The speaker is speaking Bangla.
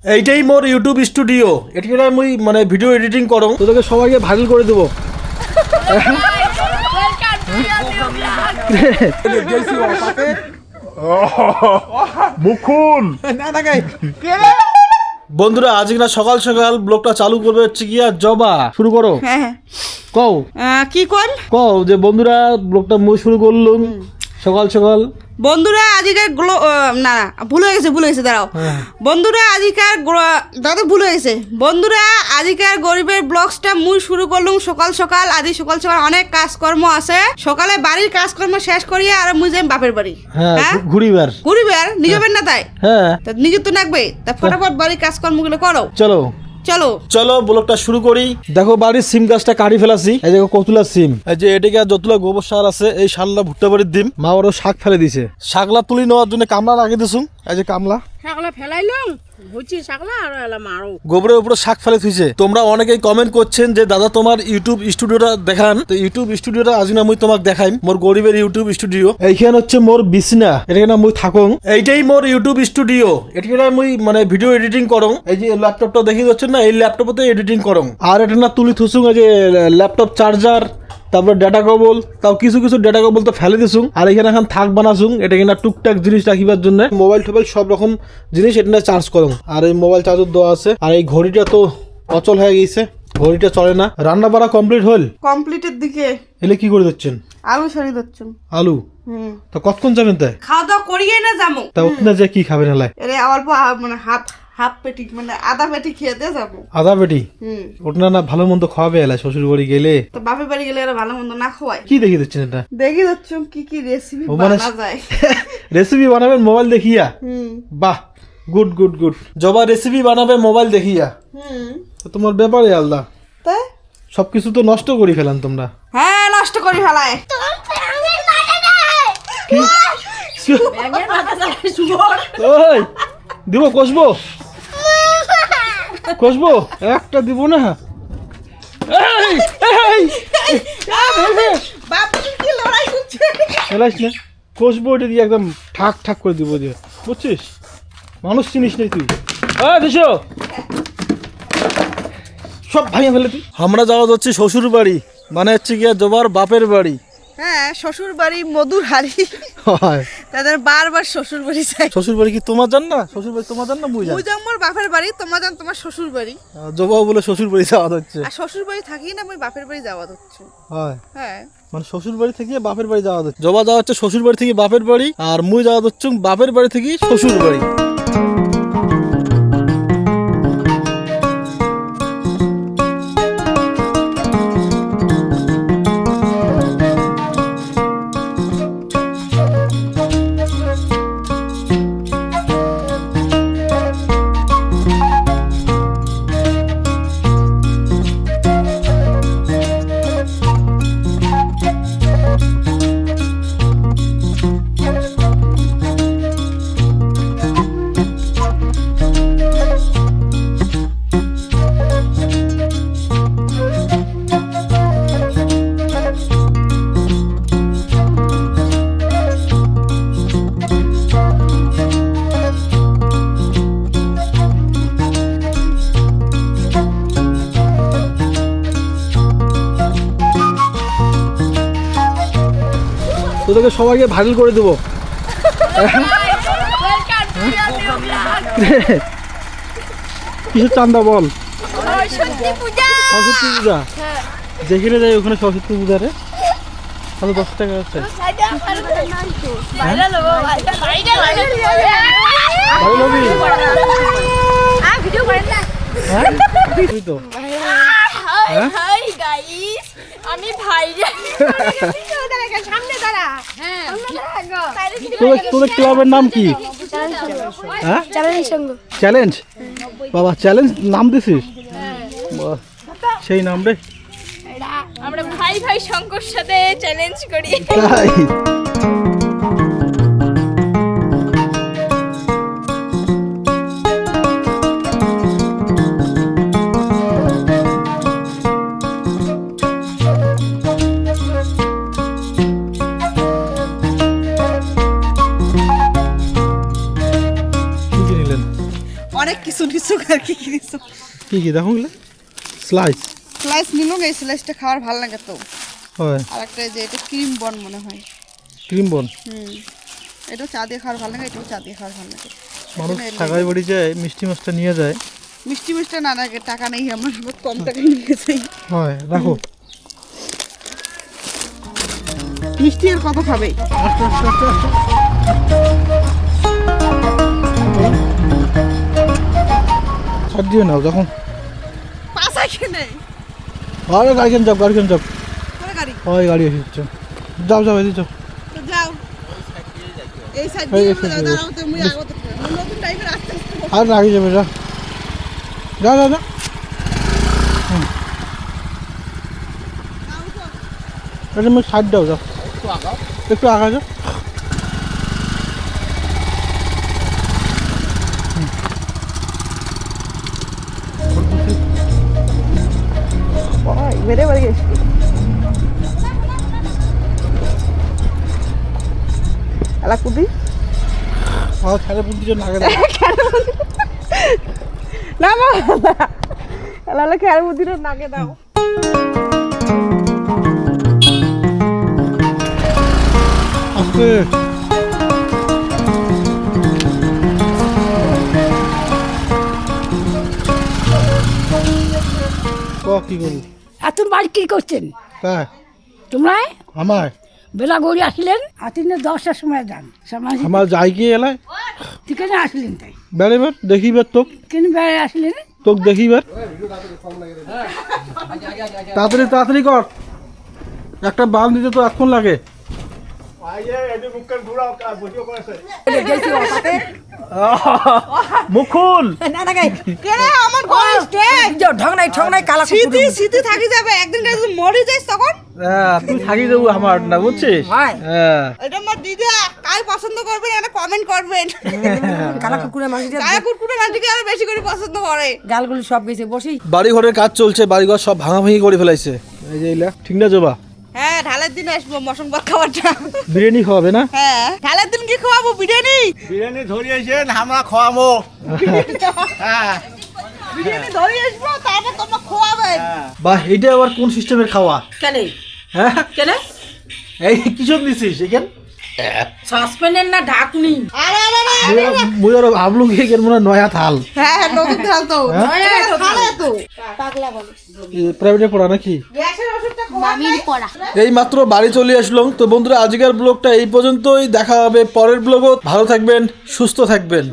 এইটাই মোর ইউটিউব স্টুডিও। এটা আমি মানে ভিডিও এডিটিং করো, তোদেরকে সবাইকে ভাইরাল করে দেবো। বন্ধুরা আজকে না সকাল সকাল ব্লগটা চালু করবে হচ্ছে গিয়া জবা শুরু করো। হ্যাঁ কও কি কর কও যে বন্ধুরা ব্লগটা মুই শুরু করলুম সকাল সকাল। বন্ধুরা আজকের না ভুল হয়ে গেছে দাঁড়াও। বন্ধুরা আজকের দাদা ভুল হয়ে গেছে। বন্ধুরা আজকের গরিবের ব্লগসটা মুই শুরু করলুম সকাল সকাল। আজ সকাল সকাল অনেক কাজকর্ম আছে, সকালে বাড়ির কাজকর্ম শেষ করিয়া আর মুই যাই বাপের বাড়ি। হ্যাঁ ঘুরিবার নিজের না তাই হ্যাঁ নিজের তো নাকবে তা ফটাফট বাড়ির কাজকর্মগুলো করো। চলো চলো চলো ব্লগটা শুরু করি। দেখো বাড়ির সিম গাছটা কাটি ফেলাছি, এই দেখো কতুলা সিম, এই যে এদিকে যতলা গোবর সার আছে এই সারলা ভুট্টা বাড়ির দিম। মা ওরও শাক ফেলে দিছে, শাকলা তুলি নেওয়ার জন্য কামলা লাগিয়ে দিছুম। এই যে কামলা শাকলা ফেলাইলাম হচ্ছে শাকলা আর এলাম আরো গোবরের উপরে শাক ফেলে থুইছে। তোমরা অনেকেই কমেন্ট করছেন যে দাদা তোমার ইউটিউব স্টুডিওটা দেখান, তো ইউটিউব স্টুডিওটা আজ না মুই তোমাকে দেখাইম। মোর গরিবের ইউটিউব স্টুডিও এইখানে হচ্ছে মোর বিছনা, এটা না মুই থাকুং। এইটাই মোর ইউটিউব স্টুডিও। এটা মুই মানে ভিডিও এডিটিং করং। এই যে ল্যাপটপটা দেখিয়ে যাচ্ছেন না, এই ল্যাপটপতে এডিটিং করং। আর এটা না তুলি থুসুং এই যে ল্যাপটপ চার্জার, তারপর ডেটা কেবল, তাও কিছু কিছু ডেটা কেবল তো ফেলে দিছুং। আর এখানে এখন থাক বানাছুং, এটা কিনা টুকটাক জিনিস রাখিবার জন্য। মোবাইল টোবাইল সব রকম জিনিস এটা চার্জ করুন। আর এই মোবাইল চার্জার দেওয়া আছে। আর এই ঘড়িটা তো অচল হয়ে গেছে, ঘড়িটা চলে না। রান্না বাড়া কমপ্লিট হল? কমপ্লিটের দিকে। এলে কি করে দিচ্ছেন? আলু সরি দিচ্ছেন। আলু তো কতক্ষণ যাবেন তাই? খাওয়া দাওয়া করিয়ে না যাবো। তা ওখানে যে কি খাবেন হেলায়? এরে অল্প মানে হাফ পেটি মানে আধা পেটি খেতে যাবো। আদা বেটি ওটা না ভালো মন্দ খাওয়াবে এলায় শ্বশুর বাড়ি গেলে। তো বাপের বাড়ি গেলে এরা ভালো মন্দ না খাওয়ায়। কি দেখিয়ে দিচ্ছেন এটা? দেখি যাচ্ছ কি কি রেসিপি মানে বানা যায়। রেসিপি বানাবেন মোবাইল দেখিয়া? বাহ গুড গুড গুড। জবা রেসিপি বানাবে মোবাইল দেখিয়া? তো তোমার ব্যাপারে আলাদা। তাই সবকিছু তো নষ্ট করে ফেলান তোমরা। হ্যাঁ নষ্ট করে ফেলায়। ওই দিব কষবো কষবো একটা দিব না। এই, এই, বাপ কি লড়াই করছে। ফেলাইস না, কষবো এটা দিয়ে একদম ঠাক ঠাক করে দিব দিয়ে, বুঝছিস? মানুষ চিনিস নাই তুই। দেশো সব ভাইয়া ফেলে তুই। আমরা যাওয়া যাচ্ছি শ্বশুর বাড়ি, মানে হচ্ছে গিয়া জবার বাপের বাড়ি। হ্যাঁ শ্বশুর বাড়ি মধুর হাড়ি। তাদের বারবার শ্বশুর বাড়ি যায়। শ্বশুর বাড়ি কি তোমার জান না? শ্বশুর বাড়ি তোমার জান না? মুই জান। মুই যাম মোর বাপের বাড়ি, তোমার জান তোমার শ্বশুর বাড়ি। জবাও বলে শ্বশুর বাড়ি যাওয়া হচ্ছে। আর শ্বশুর বাড়ি থাকি না মুই বাপের বাড়ি যাওয়া হচ্ছে। হয় হ্যাঁ মানে শ্বশুর বাড়ি থেকে বাপের বাড়ি যাওয়া হচ্ছে। জবা যাওয়া হচ্ছে শ্বশুর বাড়ি থেকে বাপের বাড়ি, আর মুই যাওয়া হচ্ছে বাপের বাড়ি থেকে শ্বশুর বাড়ি। তোদেরকে সবাইকে ভাইরাল করে দেবো। কিসের চান্দা বল? সরস্বতী পূজা। যেখানে যাই ওখানে সরস্বতী পূজা রে। তাহলে 10 টাকা আছে। আমি ভাইরাল। তোদের ক্লাবের নাম কি? চ্যালেঞ্জ। বাবা চ্যালেঞ্জ নাম দিছিস? সেই নাম রে। আমরা ভাই ভাই শঙ্কর সাথে চ্যালেঞ্জ করি। অনেক কিছু কিছু আর কি কিনেছো কি দেখো স্লাইস স্লাইস নিল এই স্লাইসটা খাওয়ার ভালো লাগে তো হয় আর একটা যে এটা ক্রিম বন মনে হয় ক্রিম বন এটাও চা দিয়ে খাওয়ার ভালো লাগে এটাও চা দিয়ে খাওয়ার ভালো লাগে মানুষ ঢাকায় বাড়ি যায় মিষ্টি মাছটা নিয়ে যায় মিষ্টি মিষ্টি না লাগে টাকা নেই আমার কম টাকায় নিয়ে যাই হয় রাখো মিষ্টি আর কত খাবে ছাড় দিয়ে নাও যখন পাশা কিনে আরে গাড়িখান যাও করে গাড়ি হয় গাড়ি এসেছে যাও এদিকে যাও তো যাও এই সাইড এই দিয়ে side দিয়ে। দাঁড়াও তুমি আগতে নতুন টাইপের আস্তে আস্তে আর রাখি যাবে যা যা এটা আমি সাইড দাও যাও একটু আগা যাও বেড়ে বেড়ে গেছি এলাকুদি আর ছেলে বুদ্ধি জন্য আগে দাও না মা এলালে খেয়ার বুদ্ধিটা নাকে দাও আস্তে কি করবো এত বাড়ি কি করছেন তাই তোমরা আমার বেলা গড়ি আসলেন আতিনে 10টার সময় যান সময় আমার যাই গিয়ে এলাই ঠিকানে আসলেন তাই বেড়েবার দেখিবার তোক কেন বেড়ে আসলেন তোক দেখিবার তাড়াতাড়ি কর একটা বাল দিতে তো এতক্ষণ লাগে মুকুল কেন আমার গরিব ঠং নাই কালা স্মৃতি স্মৃতি থাকি যাবে একদিন যদি মরে যাইস তখন তুই থাকি দেবো আমার না বুঝছিস ভাই। হ্যাঁ এটা আমার দিদা কাই পছন্দ করবেন এটা কমেন্ট করবেন কালা কুকুরে মাঝে কায়া কুটকুটে মাটিকে আরো বেশি করে পছন্দ করে গালগুলি সব গেছে বসি বাড়ি ঘরের কাজ চলছে বাড়িঘর সব ভাঙাভাঙি করে ফেলাইছে এই যে এইলা ঠিক না জবা হ্যাঁ ঢালের দিন আসবো মশন ভাত খাওয়াটা বিরিয়ানি খাওয়াবে না হ্যাঁ ঢালের দিন কি খাওয়াবো বিরিয়ানি বিরিয়ানি ধরিয়েছেন আমরা খাওয়াবো হ্যাঁ বিরিয়ানি ধরে আসবো তারপর তোমরা খাওয়াবে বাহ এইটা আবার কোন সিস্টেমের খাওয়া কেন হ্যাঁ কেন এই কিসব দিছিস এখান সাসপেন্ডের না ঢাকনি আরে আরে আরে মুই আর ভাবলুম কি এর মনে হয় নয়া থাল হ্যাঁ নতুন ঢাল তো খালে তো প্রাইভেটে পড়া নাকি গ্যাসের ওষুধটা মামির পড়া এই মাত্র বাড়ি চলে আসলাম তো বন্ধুরা আজকের ব্লগটা এই পর্যন্তই দেখা হবে পরের ব্লগও ভালো থাকবেন সুস্থ থাকবেন